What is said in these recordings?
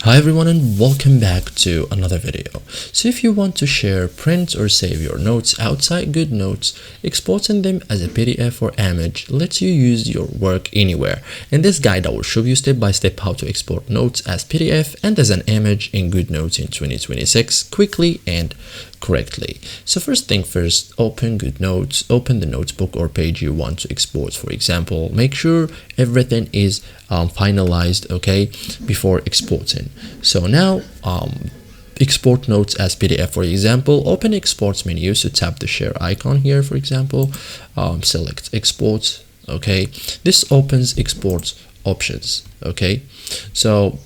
Hi everyone and welcome back to another video. So if you want to share, print or save your notes outside Goodnotes, exporting them as a PDF or image lets you use your work anywhere. In this guide I will show you step by step how to export notes as PDF and as an image in Goodnotes in 2026 quickly and correctly. So first thing first, open Goodnotes, open the notebook or page you want to export. For example, make sure everything is finalized, okay, before exporting. So now export notes as PDF. For example, open exports menu, so tap the share icon here. For example, select export. Okay, this opens export options. Okay, so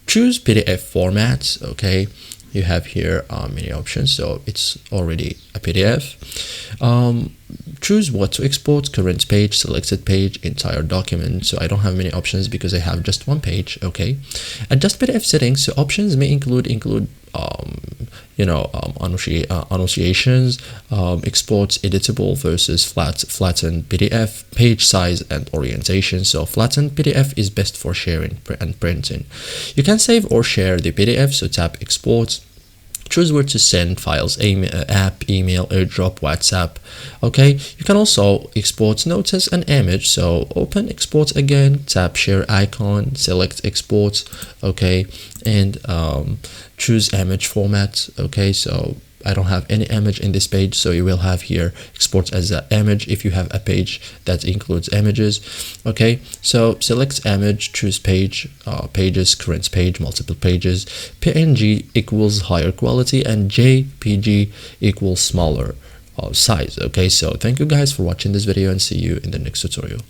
choose PDF formats. Okay, you have here many options, so it's already a PDF. Choose what to export: current page, selected page, entire document. So I don't have many options because I have just one page. Okay, adjust PDF settings. So options may include annotations, exports editable versus flattened PDF, page size and orientation. So flattened PDF is best for sharing and printing. You can save or share the PDF, so tap export. Choose where to send files: app, email, airdrop, WhatsApp. Okay, you can also export notes as an image, so open export again, tap share icon, select export. Okay, and choose image format. Okay, so I don't have any image in this page, so you will have here export as an image if you have a page that includes images. Okay, so select image, choose page, pages, current page, multiple pages, PNG equals higher quality and JPG equals smaller size. Okay, so thank you guys for watching this video and see you in the next tutorial.